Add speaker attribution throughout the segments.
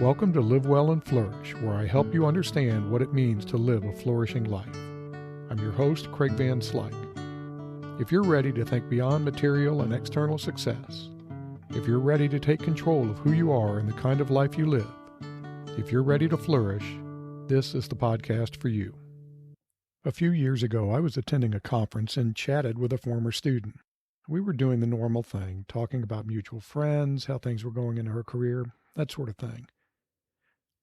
Speaker 1: Welcome to Live Well and Flourish, where I help you understand what it means to live a flourishing life. I'm your host, Craig Van Slyke. If you're ready to think beyond material and external success, if you're ready to take control of who you are and the kind of life you live, if you're ready to flourish, this is the podcast for you. A few years ago, I was attending a conference and chatted with a former student. We were doing the normal thing, talking about mutual friends, how things were going in her career, that sort of thing.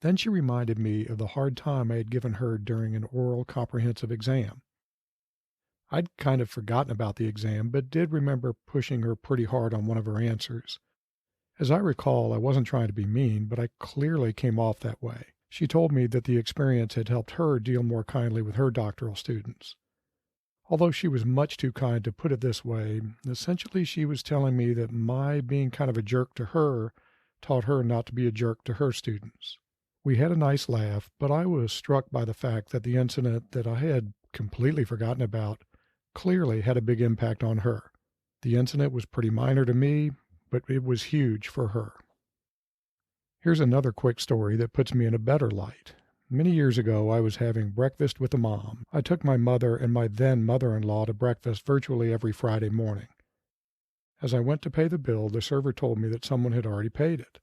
Speaker 1: Then she reminded me of the hard time I had given her during an oral comprehensive exam. I'd kind of forgotten about the exam, but did remember pushing her pretty hard on one of her answers. As I recall, I wasn't trying to be mean, but I clearly came off that way. She told me that the experience had helped her deal more kindly with her doctoral students. Although she was much too kind to put it this way, essentially she was telling me that my being kind of a jerk to her taught her not to be a jerk to her students. We had a nice laugh, but I was struck by the fact that the incident that I had completely forgotten about clearly had a big impact on her. The incident was pretty minor to me, but it was huge for her. Here's another quick story that puts me in a better light. Many years ago, I was having breakfast with a mom. I took my mother and my then mother-in-law to breakfast virtually every Friday morning. As I went to pay the bill, the server told me that someone had already paid it.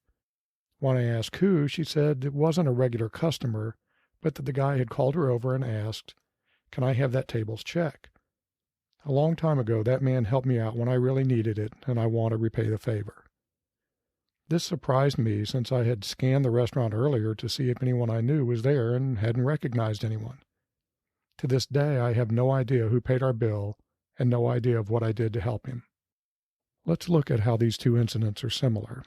Speaker 1: When I asked who, she said it wasn't a regular customer, but that the guy had called her over and asked, "Can I have that table's check?" A long time ago, that man helped me out when I really needed it, and I want to repay the favor. This surprised me since I had scanned the restaurant earlier to see if anyone I knew was there and hadn't recognized anyone. To this day, I have no idea who paid our bill and no idea of what I did to help him. Let's look at how these two incidents are similar.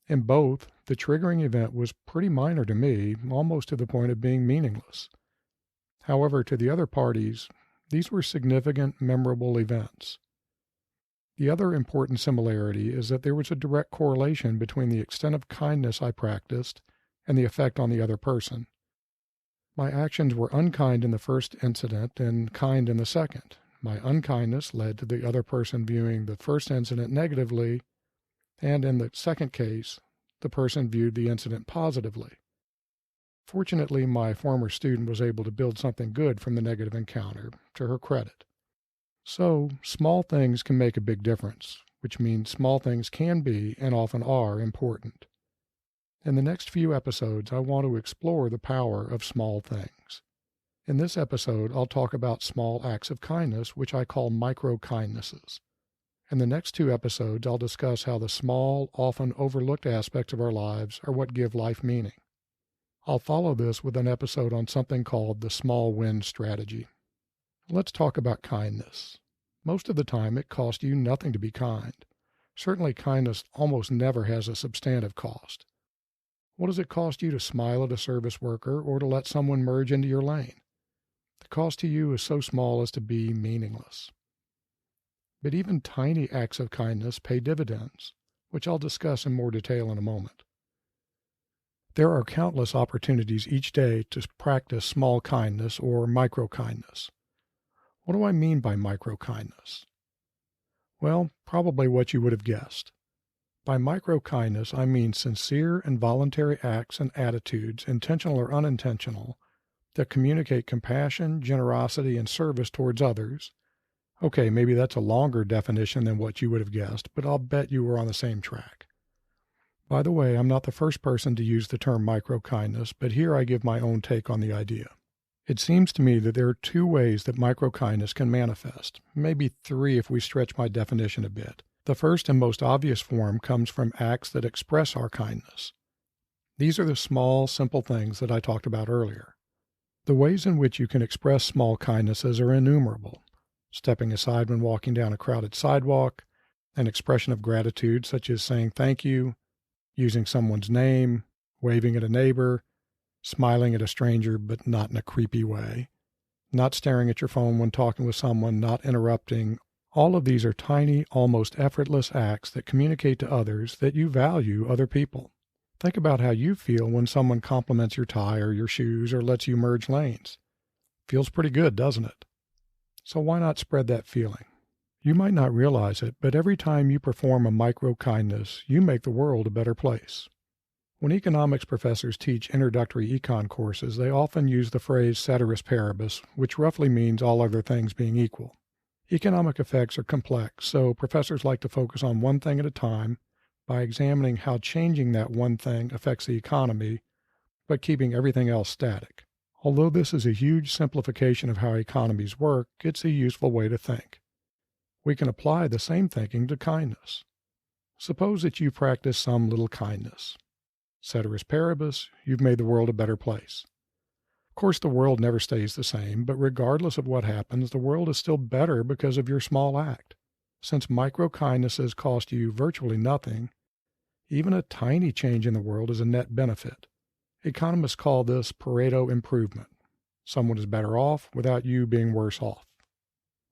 Speaker 1: In both, the triggering event was pretty minor to me, almost to the point of being meaningless. However, to the other parties, these were significant, memorable events. The other important similarity is that there was a direct correlation between the extent of kindness I practiced and the effect on the other person. My actions were unkind in the first incident and kind in the second. My unkindness led to the other person viewing the first incident negatively, and in the second case, the person viewed the incident positively. Fortunately, my former student was able to build something good from the negative encounter, to her credit. So, small things can make a big difference, which means small things can be, and often are, important. In the next few episodes, I want to explore the power of small things. In this episode, I'll talk about small acts of kindness, which I call micro-kindnesses. In the next two episodes, I'll discuss how the small, often overlooked aspects of our lives are what give life meaning. I'll follow this with an episode on something called the small win strategy. Let's talk about kindness. Most of the time, it costs you nothing to be kind. Certainly, kindness almost never has a substantive cost. What does it cost you to smile at a service worker or to let someone merge into your lane? The cost to you is so small as to be meaningless. But even tiny acts of kindness pay dividends, which I'll discuss in more detail in a moment. There are countless opportunities each day to practice small kindness or micro-kindness. What do I mean by micro-kindness? Well, probably what you would have guessed. By micro-kindness, I mean sincere and voluntary acts and attitudes, intentional or unintentional, that communicate compassion, generosity, and service towards others. Okay, maybe that's a longer definition than what you would have guessed, but I'll bet you were on the same track. By the way, I'm not the first person to use the term micro-kindness, but here I give my own take on the idea. It seems to me that there are two ways that micro-kindness can manifest, maybe three if we stretch my definition a bit. The first and most obvious form comes from acts that express our kindness. These are the small, simple things that I talked about earlier. The ways in which you can express small kindnesses are innumerable. Stepping aside when walking down a crowded sidewalk, an expression of gratitude such as saying thank you, using someone's name, waving at a neighbor, smiling at a stranger but not in a creepy way, not staring at your phone when talking with someone, not interrupting. All of these are tiny, almost effortless acts that communicate to others that you value other people. Think about how you feel when someone compliments your tie or your shoes or lets you merge lanes. Feels pretty good, doesn't it? So why not spread that feeling? You might not realize it, but every time you perform a micro-kindness, you make the world a better place. When economics professors teach introductory econ courses, they often use the phrase ceteris paribus, which roughly means all other things being equal. Economic effects are complex, so professors like to focus on one thing at a time by examining how changing that one thing affects the economy, but keeping everything else static. Although this is a huge simplification of how economies work, it's a useful way to think. We can apply the same thinking to kindness. Suppose that you practice some little kindness. Ceteris paribus, you've made the world a better place. Of course, the world never stays the same, but regardless of what happens, the world is still better because of your small act. Since micro-kindnesses cost you virtually nothing, even a tiny change in the world is a net benefit. Economists call this Pareto improvement. Someone is better off without you being worse off.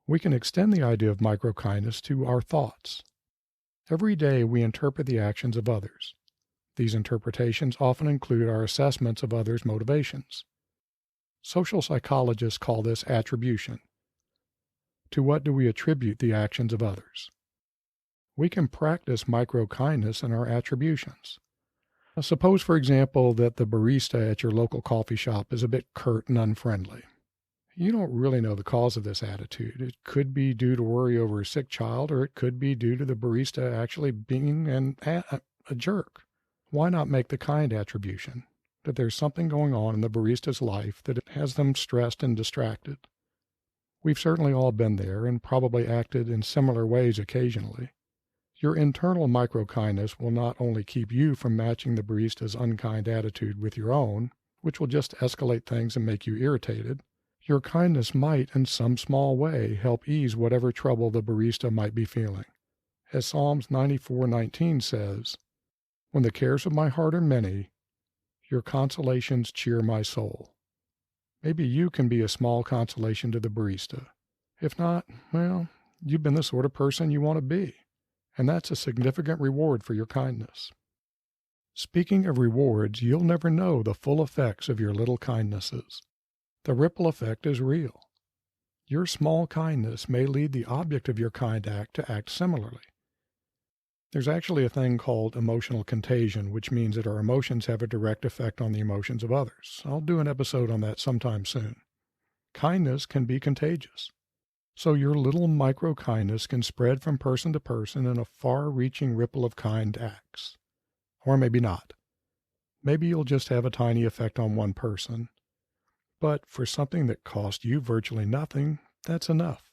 Speaker 1: We can extend the idea of micro-kindness to our thoughts. Every day we interpret the actions of others. These interpretations often include our assessments of others' motivations. Social psychologists call this attribution. To what do we attribute the actions of others? We can practice micro-kindness in our attributions. Now, suppose, for example, that the barista at your local coffee shop is a bit curt and unfriendly. You don't really know the cause of this attitude. It could be due to worry over a sick child, or it could be due to the barista actually being a jerk. Why not make the kind attribution, that there's something going on in the barista's life that has them stressed and distracted? We've certainly all been there and probably acted in similar ways occasionally. Your internal micro-kindness will not only keep you from matching the barista's unkind attitude with your own, which will just escalate things and make you irritated. Your kindness might, in some small way, help ease whatever trouble the barista might be feeling. As Psalms 94:19 says, "When the cares of my heart are many, your consolations cheer my soul." Maybe you can be a small consolation to the barista. If not, well, you've been the sort of person you want to be, and that's a significant reward for your kindness. Speaking of rewards, you'll never know the full effects of your little kindnesses. The ripple effect is real. Your small kindness may lead the object of your kind act to act similarly. There's actually a thing called emotional contagion, which means that our emotions have a direct effect on the emotions of others. I'll do an episode on that sometime soon. Kindness can be contagious. So your little micro-kindness can spread from person to person in a far-reaching ripple of kind acts. Or maybe not. Maybe you'll just have a tiny effect on one person. But for something that cost you virtually nothing, that's enough.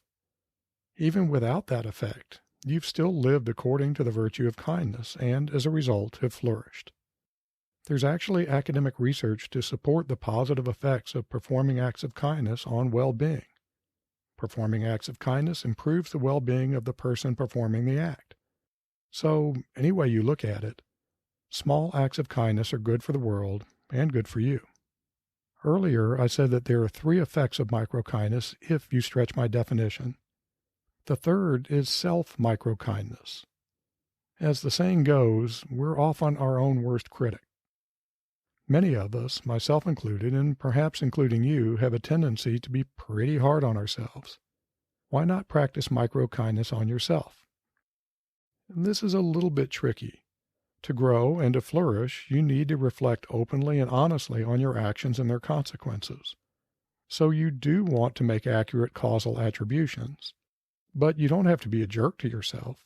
Speaker 1: Even without that effect, you've still lived according to the virtue of kindness and, as a result, have flourished. There's actually academic research to support the positive effects of performing acts of kindness on well-being. Performing acts of kindness improves the well-being of the person performing the act. So, any way you look at it, small acts of kindness are good for the world and good for you. Earlier, I said that there are 3 effects of micro-kindness if you stretch my definition. The third is self-micro-kindness. As the saying goes, we're often our own worst critic. Many of us, myself included, and perhaps including you, have a tendency to be pretty hard on ourselves. Why not practice micro-kindness on yourself? This is a little bit tricky. To grow and to flourish, you need to reflect openly and honestly on your actions and their consequences. So you do want to make accurate causal attributions. But you don't have to be a jerk to yourself.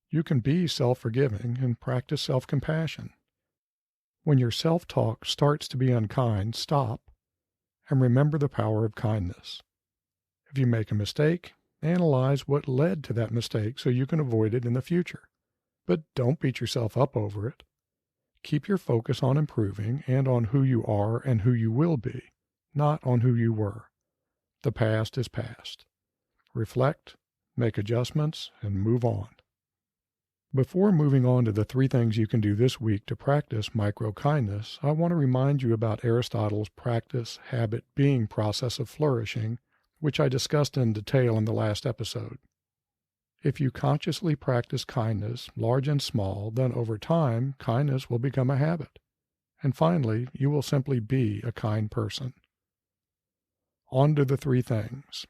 Speaker 1: You can be self-forgiving and practice self-compassion. When your self-talk starts to be unkind, stop and remember the power of kindness. If you make a mistake, analyze what led to that mistake so you can avoid it in the future. But don't beat yourself up over it. Keep your focus on improving and on who you are and who you will be, not on who you were. The past is past. Reflect, make adjustments, and move on. Before moving on to the 3 things you can do this week to practice micro-kindness, I want to remind you about Aristotle's practice, habit, being process of flourishing, which I discussed in detail in the last episode. If you consciously practice kindness, large and small, then over time, kindness will become a habit. And finally, you will simply be a kind person. On to the 3 things.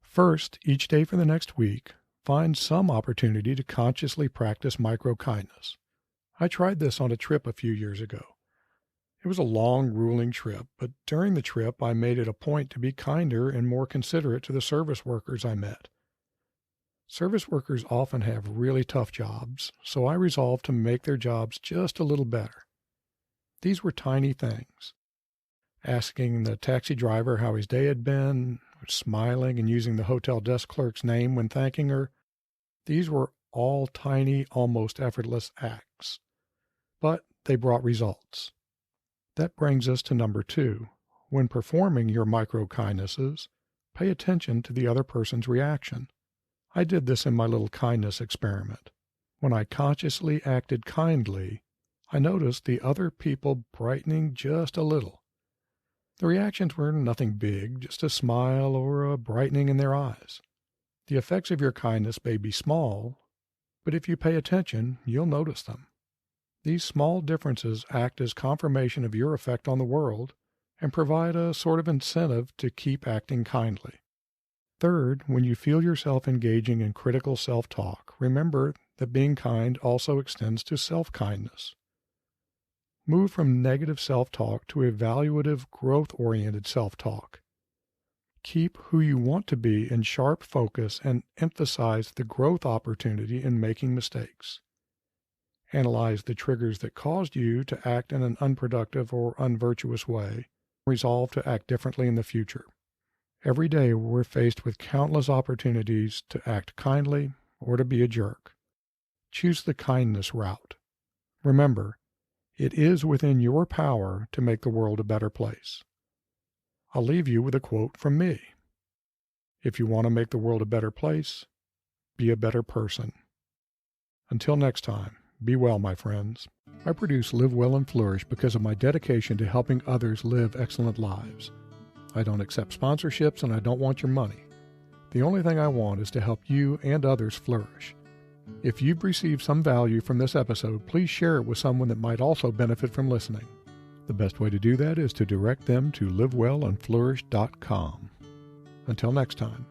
Speaker 1: First, each day for the next week, find some opportunity to consciously practice micro-kindness. I tried this on a trip a few years ago. It was a long, grueling trip, but during the trip I made it a point to be kinder and more considerate to the service workers I met. Service workers often have really tough jobs, so I resolved to make their jobs just a little better. These were tiny things. Asking the taxi driver how his day had been, smiling and using the hotel desk clerk's name when thanking her. These were all tiny, almost effortless acts. But they brought results. That brings us to number 2. When performing your micro-kindnesses, pay attention to the other person's reaction. I did this in my little kindness experiment. When I consciously acted kindly, I noticed the other people brightening just a little. The reactions were nothing big, just a smile or a brightening in their eyes. The effects of your kindness may be small, but if you pay attention, you'll notice them. These small differences act as confirmation of your effect on the world and provide a sort of incentive to keep acting kindly. Third, when you feel yourself engaging in critical self-talk, remember that being kind also extends to self-kindness. Move from negative self-talk to evaluative, growth-oriented self-talk. Keep who you want to be in sharp focus and emphasize the growth opportunity in making mistakes. Analyze the triggers that caused you to act in an unproductive or unvirtuous way. Resolve to act differently in the future. Every day we're faced with countless opportunities to act kindly or to be a jerk. Choose the kindness route. Remember, it is within your power to make the world a better place. I'll leave you with a quote from me. If you want to make the world a better place, be a better person. Until next time, be well, my friends. I produce Live Well and Flourish because of my dedication to helping others live excellent lives. I don't accept sponsorships and I don't want your money. The only thing I want is to help you and others flourish. If you've received some value from this episode, please share it with someone that might also benefit from listening. The best way to do that is to direct them to livewellandflourish.com. Until next time.